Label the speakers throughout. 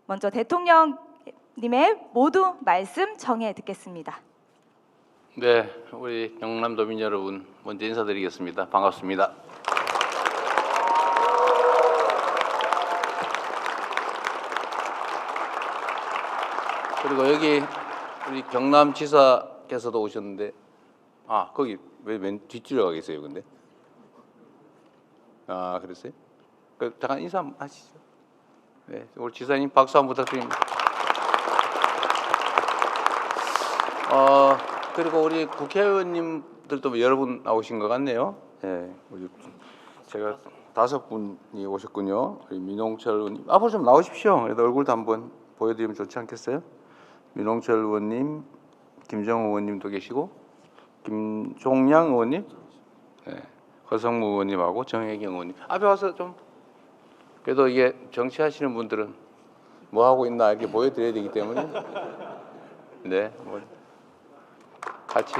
Speaker 1: 먼저 대통령님의 모두 말씀 정해 듣겠습니다.
Speaker 2: 네, 우리 경남도민 여러분 먼저 인사드리겠습니다. 반갑습니다. 그리고 여기 우리 경남지사께서도 오셨는데, 거기 왜 맨 뒷줄에 가 계세요, 근데? 그랬어요? 잠깐 인사 한번 하시죠. 네, 우리 지사님 박수 한번 부탁드립니다. 그리고 우리 국회의원님들도 여러 분 나오신 것 같네요. 네, 제가 5분이 오셨군요. 우리 민홍철 의원님, 앞으로 좀 나오십시오. 그래도 얼굴도 한번 보여드리면 좋지 않겠어요? 민홍철 의원님, 김정우 의원님도 계시고, 김종양 의원님, 네, 허성무 의원님하고 정혜경 의원님. 앞에 와서 좀, 그래도 이게 정치하시는 분들은 뭐 하고 있나 이렇게 보여드려야 되기 때문에, 네, 뭐 같이.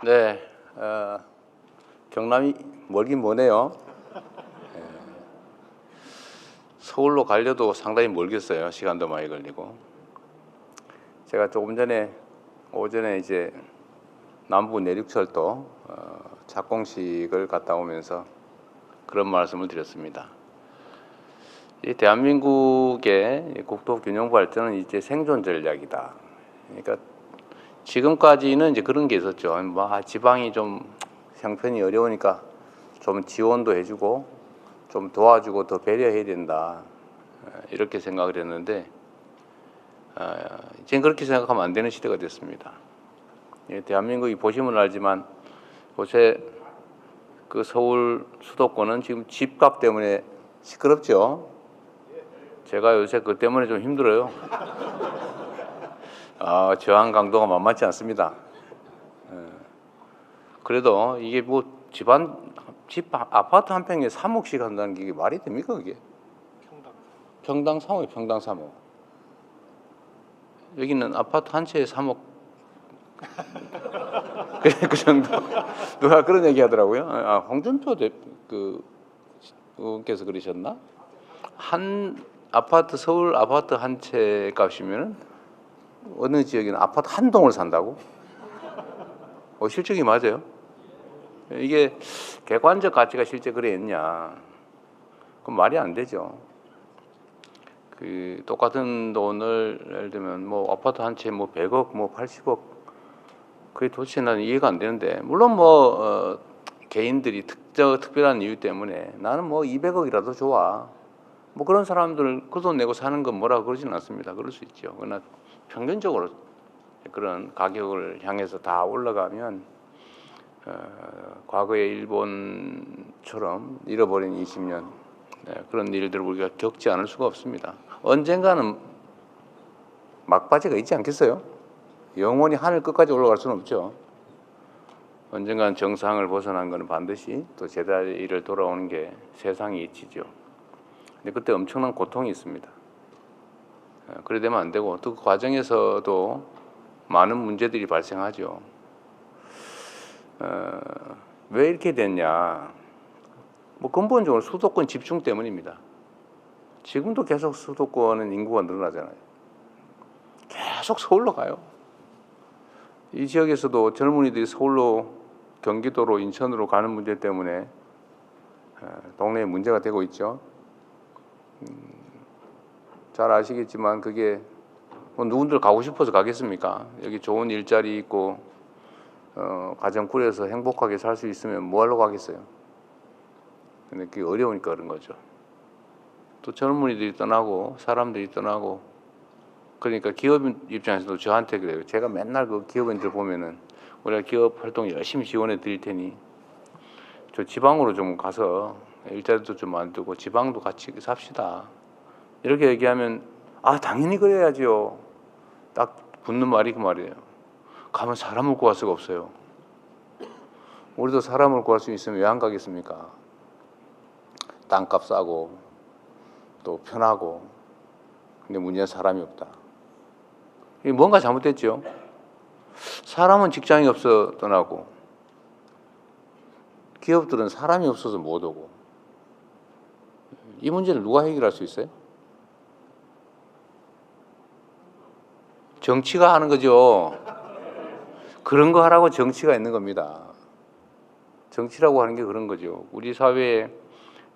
Speaker 2: 네, 경남이 멀긴 머네요. 서울로 가려도 상당히 멀겠어요. 시간도 많이 걸리고. 제가 조금 전에 오전에 이제 남부 내륙철도 착공식을 갔다 오면서 그런 말씀을 드렸습니다. 이 대한민국의 국토 균형 발전은 이제 생존 전략이다. 그러니까 지금까지는 이제 그런 게 있었죠. 지방이 좀 형편이 어려우니까 좀 지원도 해주고 좀 도와주고 더 배려해야 된다. 이렇게 생각을 했는데 이제 그렇게 생각하면 안 되는 시대가 됐습니다. 대한민국이 보시면 알지만 요새 그 서울 수도권은 지금 집값 때문에 시끄럽죠. 제가 요새 그 때문에 좀 힘들어요. 저항 강도가 만만치 않습니다. 그래도 이게 뭐 아파트 한 평에 3억씩 한다는 게 이게 말이 됩니까, 그게? 평당 3억, 평당 3억. 여기는 아파트 한 채에 3억. 그 정도. 누가 그런 얘기 하더라고요. 홍준표 의원께서 그러셨나? 서울 아파트 한 채 값이면 어느 지역에는 아파트 한 동을 산다고? 실적이 맞아요? 이게 객관적 가치가 실제 그랬냐? 그럼 말이 안 되죠. 똑같은 돈을 예를 들면 뭐 아파트 한 채 뭐 100억, 뭐 80억, 그게 도대체 나는 이해가 안 되는데, 물론 개인들이 특별한 이유 때문에 나는 뭐 200억이라도 좋아, 뭐 그런 사람들 그 돈 내고 사는 건 뭐라고 그러지는 않습니다. 그럴 수 있죠. 그러나 평균적으로 그런 가격을 향해서 다 올라가면 과거의 일본처럼 잃어버린 20년 그런 일들을 우리가 겪지 않을 수가 없습니다. 언젠가는 막바지가 있지 않겠어요? 영원히 하늘 끝까지 올라갈 수는 없죠. 언젠가는 정상을 벗어난 것은 반드시 또 제자리를 돌아오는 게 세상의 이치죠. 근데 그때 엄청난 고통이 있습니다. 그래 되면 안 되고, 또 그 과정에서도 많은 문제들이 발생하죠. 왜 이렇게 됐냐? 뭐 근본적으로 수도권 집중 때문입니다. 지금도 계속 수도권은 인구가 늘어나잖아요. 계속 서울로 가요. 이 지역에서도 젊은이들이 서울로, 경기도로, 인천으로 가는 문제 때문에 동네에 문제가 되고 있죠. 잘 아시겠지만 그게 뭐 누군들 가고 싶어서 가겠습니까? 여기 좋은 일자리 있고 가정 꾸려서 행복하게 살 수 있으면 뭐하러 가겠어요? 근데 그게 어려우니까 그런 거죠. 또 젊은이들이 떠나고 사람들이 떠나고, 그러니까 기업 입장에서도 저한테 그래요. 제가 맨날 그 기업인들 보면은 우리가 기업 활동 열심히 지원해 드릴 테니 저 지방으로 좀 가서 일자리도 좀 만들고 지방도 같이 삽시다. 이렇게 얘기하면 당연히 그래야지요. 딱 붙는 말이 그 말이에요. 가면 사람을 구할 수가 없어요. 우리도 사람을 구할 수 있으면 왜 안 가겠습니까? 땅값 싸고 또 편하고. 근데 문제는 사람이 없다. 뭔가 잘못됐죠. 사람은 직장이 없어 떠나고 기업들은 사람이 없어서 못 오고 이 문제를 누가 해결할 수 있어요? 정치가 하는 거죠. 그런 거 하라고 정치가 있는 겁니다. 정치라고 하는 게 그런 거죠. 우리 사회의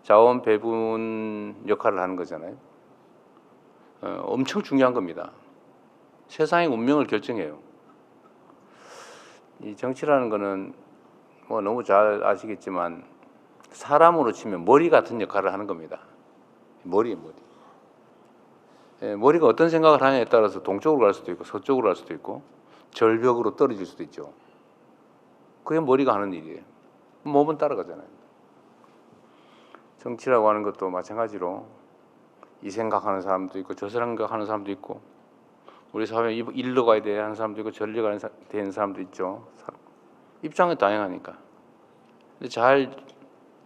Speaker 2: 자원 배분 역할을 하는 거잖아요. 엄청 중요한 겁니다. 세상의 운명을 결정해요. 이 정치라는 거는 뭐 너무 잘 아시겠지만 사람으로 치면 머리 같은 역할을 하는 겁니다. 머리. 머리가 어떤 생각을 하냐에 따라서 동쪽으로 갈 수도 있고 서쪽으로 갈 수도 있고 절벽으로 떨어질 수도 있죠. 그게 머리가 하는 일이에요. 몸은 따라가잖아요. 정치라고 하는 것도 마찬가지로 이 생각하는 사람도 있고 저 생각하는 사람도 있고 우리 사회에 일로 가야 돼 하는 사람도 있고 저리로 가야 되는 사람도 있죠. 입장은 다양하니까. 근데 잘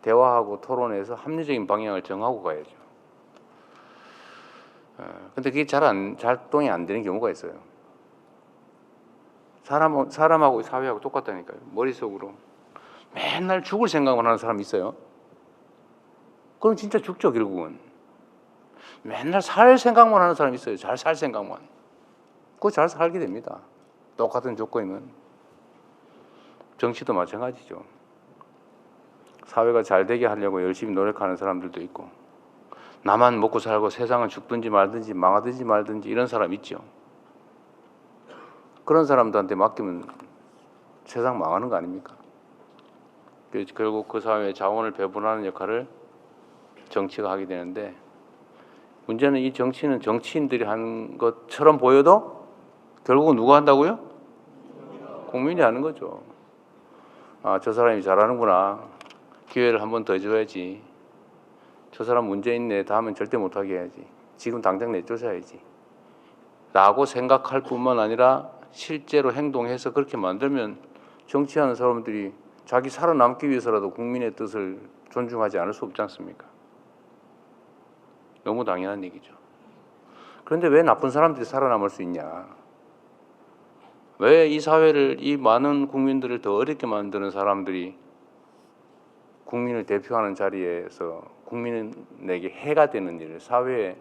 Speaker 2: 대화하고 토론해서 합리적인 방향을 정하고 가야죠. 근데 그게 잘 작동이 안 되는 경우가 있어요. 사람하고 사회하고 똑같다니까요. 머릿속으로 맨날 죽을 생각만 하는 사람이 있어요. 그럼 진짜 죽죠, 결국은. 맨날 살 생각만 하는 사람이 있어요. 잘 살 생각만. 그거 잘 살게 됩니다. 똑같은 조건이면. 정치도 마찬가지죠. 사회가 잘 되게 하려고 열심히 노력하는 사람들도 있고 나만 먹고 살고 세상은 죽든지 말든지 망하든지 말든지 이런 사람 있죠. 그런 사람들한테 맡기면 세상 망하는 거 아닙니까? 결국 그 사회의 자원을 배분하는 역할을 정치가 하게 되는데 문제는 이 정치는 정치인들이 하는 것처럼 보여도 결국은 누가 한다고요? 국민이 하는 거죠. 아, 저 사람이 잘하는구나. 기회를 한 번 더 줘야지. 저 사람 문제 있네. 다음엔 절대 못하게 해야지. 지금 당장 내쫓아야지. 라고 생각할 뿐만 아니라 실제로 행동해서 그렇게 만들면 정치하는 사람들이 자기 살아남기 위해서라도 국민의 뜻을 존중하지 않을 수 없지 않습니까? 너무 당연한 얘기죠. 그런데 왜 나쁜 사람들이 살아남을 수 있냐? 왜 이 사회를, 이 많은 국민들을 더 어렵게 만드는 사람들이 국민을 대표하는 자리에서 국민에게 해가 되는 일, 사회에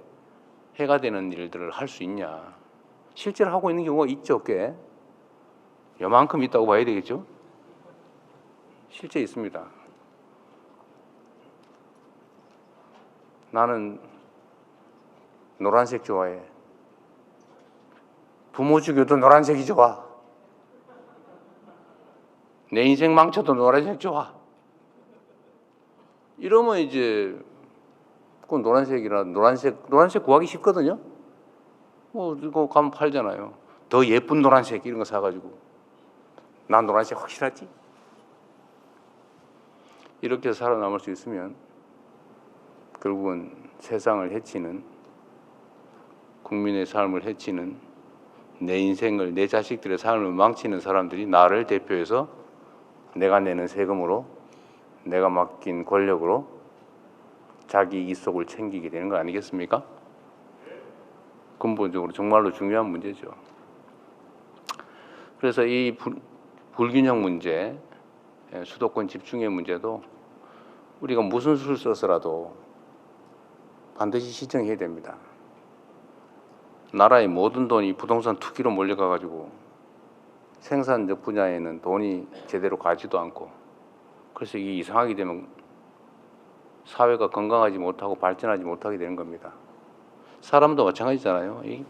Speaker 2: 해가 되는 일들을 할 수 있냐? 실제로 하고 있는 경우가 있죠, 꽤. 요만큼 있다고 봐야 되겠죠? 실제 있습니다. 나는 노란색 좋아해. 부모 죽여도 노란색이 좋아. 내 인생 망쳐도 노란색 좋아. 이러면 이제 그건 노란색 구하기 쉽거든요. 뭐 이거 가면 팔잖아요. 더 예쁜 노란색 이런 거 사가지고 난 노란색 확실하지. 이렇게 살아남을 수 있으면 결국은 세상을 해치는 국민의 삶을 해치는 내 인생을 내 자식들의 삶을 망치는 사람들이 나를 대표해서 내가 내는 세금으로 내가 맡긴 권력으로 자기 이속을 챙기게 되는 거 아니겠습니까? 근본적으로 정말로 중요한 문제죠. 그래서 이 불균형 문제, 수도권 집중의 문제도 우리가 무슨 수를 써서라도 반드시 시정해야 됩니다. 나라의 모든 돈이 부동산 투기로 몰려가가지고 생산적 분야에는 돈이 제대로 가지도 않고 그래서 이게 이상하게 되면 사회가 건강하지 못하고 발전하지 못하게 되는 겁니다. 사람도 마찬가지잖아요. 이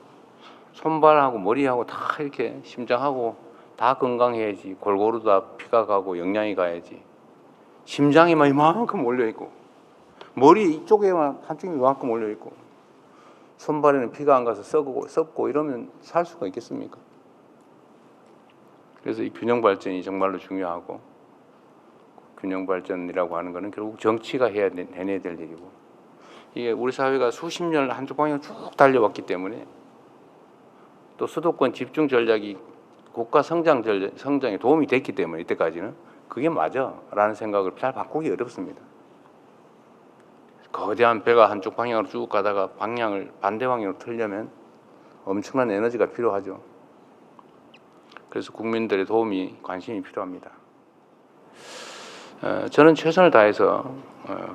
Speaker 2: 손발하고 머리하고 다 이렇게 심장하고 다 건강해야지 골고루 다 피가 가고 영양이 가야지 심장에만 이만큼 몰려있고 머리 이쪽에만 한쪽이 이만큼 몰려있고 손발에는 피가 안 가서 썩고 이러면 살 수가 있겠습니까? 그래서 이 균형 발전이 정말로 중요하고 균형 발전이라고 하는 것은 결국 정치가 해내야 될 일이고 이게 우리 사회가 수십 년 한쪽 방향 쭉 달려왔기 때문에 또 수도권 집중 전략이 국가 성장에 도움이 됐기 때문에 이때까지는 그게 맞아라는 생각을 잘 바꾸기 어렵습니다. 거대한 배가 한쪽 방향으로 쭉 가다가 방향을 반대 방향으로 틀려면 엄청난 에너지가 필요하죠. 그래서 국민들의 도움이 관심이 필요합니다. 저는 최선을 다해서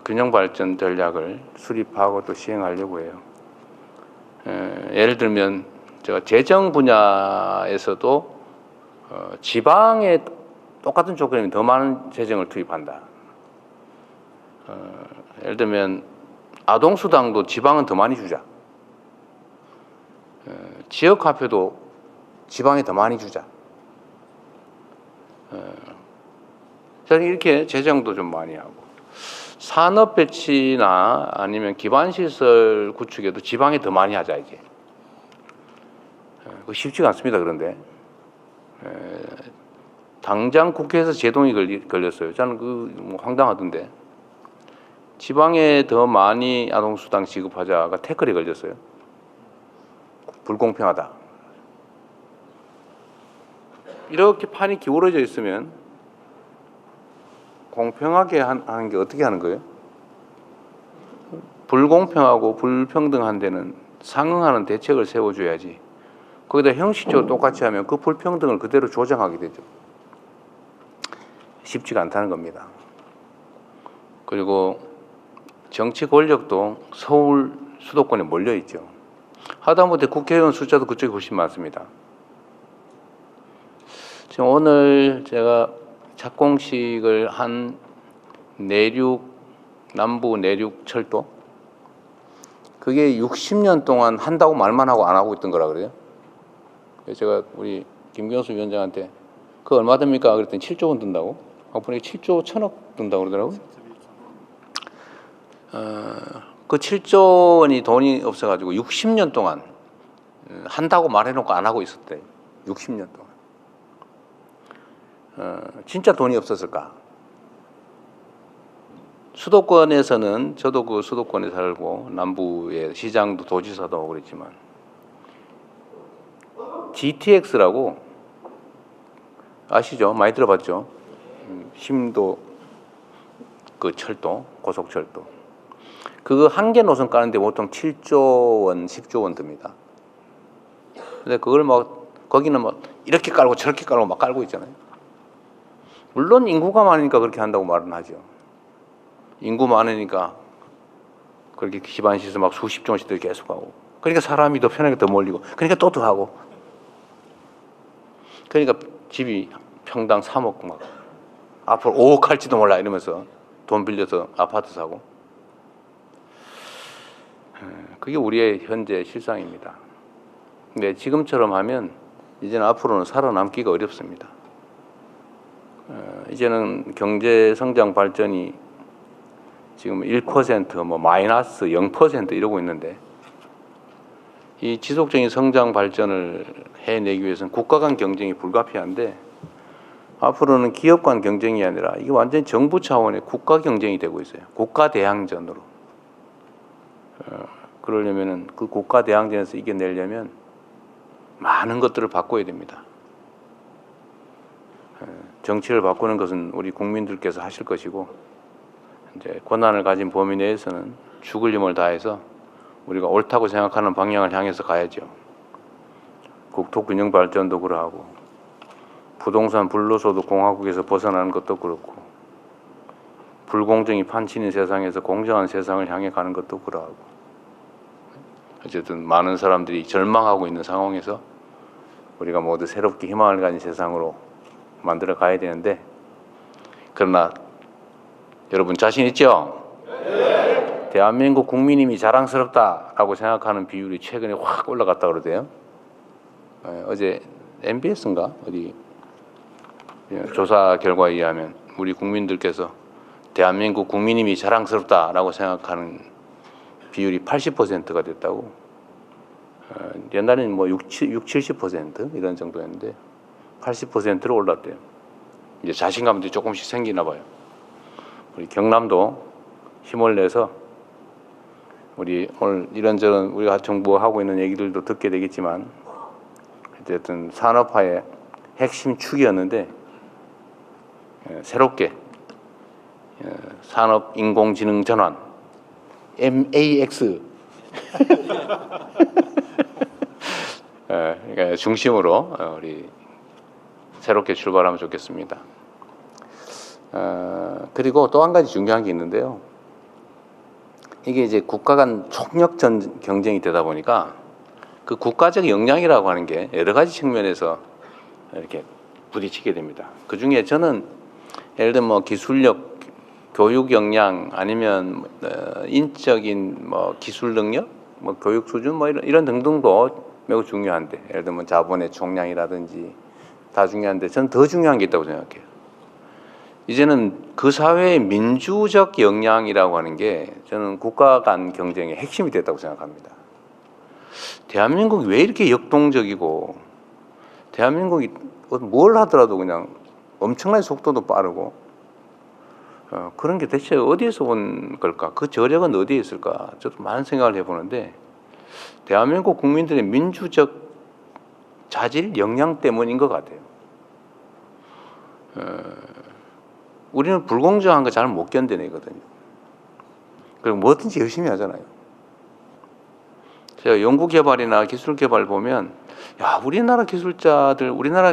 Speaker 2: 균형 발전 전략을 수립하고 또 시행하려고 해요. 예를 들면 제가 재정 분야에서도 지방에 똑같은 조건이면 더 많은 재정을 투입한다. 예를 들면 아동수당도 지방은 더 많이 주자. 지역화폐도 지방에 더 많이 주자. 저는 이렇게 재정도 좀 많이 하고 산업 배치나 아니면 기반시설 구축에도 지방에 더 많이 하자 이게. 그거 쉽지가 않습니다. 그런데 당장 국회에서 제동이 걸렸어요. 저는 뭐 황당하던데 지방에 더 많이 아동수당 지급하자가 태클이 걸렸어요. 불공평하다. 이렇게 판이 기울어져 있으면 공평하게 하는 게 어떻게 하는 거예요? 불공평하고 불평등한 데는 상응하는 대책을 세워줘야지. 거기다 형식적으로 똑같이 하면 그 불평등을 그대로 조장하게 되죠. 쉽지가 않다는 겁니다. 그리고 정치 권력도 서울 수도권에 몰려 있죠. 하다못해 국회의원 숫자도 그쪽이 훨씬 많습니다. 지금 오늘 제가 착공식을 한 남부 내륙 철도 그게 60년 동안 한다고 말만 하고 안 하고 있던 거라 그래요. 그래서 제가 우리 김경수 위원장한테 그거 얼마 듭니까? 그랬더니 7조 원 든다고. 보니까 7조 1천억 든다고 그러더라고요. 그 7조 원이 돈이 없어가지고 60년 동안 한다고 말해놓고 안 하고 있었대. 60년 동안. 진짜 돈이 없었을까? 수도권에서는 저도 그 수도권에 살고 남부의 시장도 도지사도 하고 그랬지만 GTX라고 아시죠? 많이 들어봤죠? 심도 그 철도, 고속철도. 그거 한 개 노선 까는데 보통 7조 원, 10조 원 듭니다. 근데 그걸 거기는 이렇게 깔고 저렇게 깔고 막 깔고 있잖아요. 물론 인구가 많으니까 그렇게 한다고 말은 하죠. 인구 많으니까 그렇게 기반시설 막 수십 종씩 계속 하고. 그러니까 사람이 더 편하게 더 몰리고. 그러니까 또 더 하고. 그러니까 집이 평당 3억 막 앞으로 5억 할지도 몰라 이러면서 돈 빌려서 아파트 사고. 그게 우리의 현재 실상입니다. 근데 지금처럼 하면 이제는 앞으로는 살아남기가 어렵습니다. 이제는 경제 성장 발전이 지금 1% 마이너스 0% 이러고 있는데 이 지속적인 성장 발전을 해내기 위해서는 국가 간 경쟁이 불가피한데 앞으로는 기업 간 경쟁이 아니라 이게 완전히 정부 차원의 국가 경쟁이 되고 있어요. 국가 대항전으로. 그러려면은 그 국가 대항전에서 이겨내려면 많은 것들을 바꿔야 됩니다. 정치를 바꾸는 것은 우리 국민들께서 하실 것이고 이제 권한을 가진 범위 내에서는 죽을 힘을 다해서 우리가 옳다고 생각하는 방향을 향해서 가야죠. 국토균형 발전도 그러하고 부동산 불로소득 공화국에서 벗어나는 것도 그렇고 불공정이 판치는 세상에서 공정한 세상을 향해 가는 것도 그러하고 어쨌든 많은 사람들이 절망하고 있는 상황에서 우리가 모두 새롭게 희망을 가진 세상으로 만들어 가야 되는데 그러나 여러분 자신 있죠? 네. 대한민국 국민임이 자랑스럽다라고 생각하는 비율이 최근에 확 올라갔다 그러대요. 어제 MBS인가 어디 조사 결과에 의하면 우리 국민들께서 대한민국 국민임이 자랑스럽다라고 생각하는 비율이 80%가 됐다고. 옛날에는 70% 이런 정도였는데 80%로 올랐대요. 이제 자신감도 조금씩 생기나 봐요. 우리 경남도 힘을 내서 우리 오늘 이런저런 우리가 정부가 하고 있는 얘기들도 듣게 되겠지만 어쨌든 산업화의 핵심 축이었는데 새롭게 산업 인공지능 전환 MAX 그러니까 중심으로 우리 새롭게 출발하면 좋겠습니다. 그리고 또 한 가지 중요한 게 있는데요. 이게 이제 국가 간 총력 경쟁이 되다 보니까 그 국가적 역량이라고 하는 게 여러 가지 측면에서 이렇게 부딪히게 됩니다. 그 중에 저는 예를 들면 뭐 기술력, 교육 역량 아니면 인적인 뭐 기술 능력, 뭐 교육 수준 뭐 이런 등등도 매우 중요한데, 예를 들면 자본의 총량이라든지 다 중요한데 저는 더 중요한 게 있다고 생각해요. 이제는 그 사회의 민주적 역량이라고 하는 게 저는 국가 간 경쟁의 핵심이 됐다고 생각합니다. 대한민국이 왜 이렇게 역동적이고, 대한민국이 뭘 하더라도 그냥 엄청난 속도도 빠르고, 그런 게 대체 어디에서 온 걸까? 그 저력은 어디에 있을까? 저도 많은 생각을 해보는데, 대한민국 국민들의 민주적 자질, 역량 때문인 것 같아요. 우리는 불공정한 거 잘 못 견뎌내거든요. 그리고 뭐든지 열심히 하잖아요. 제가 연구개발이나 기술개발 보면, 야, 우리나라 기술자들, 우리나라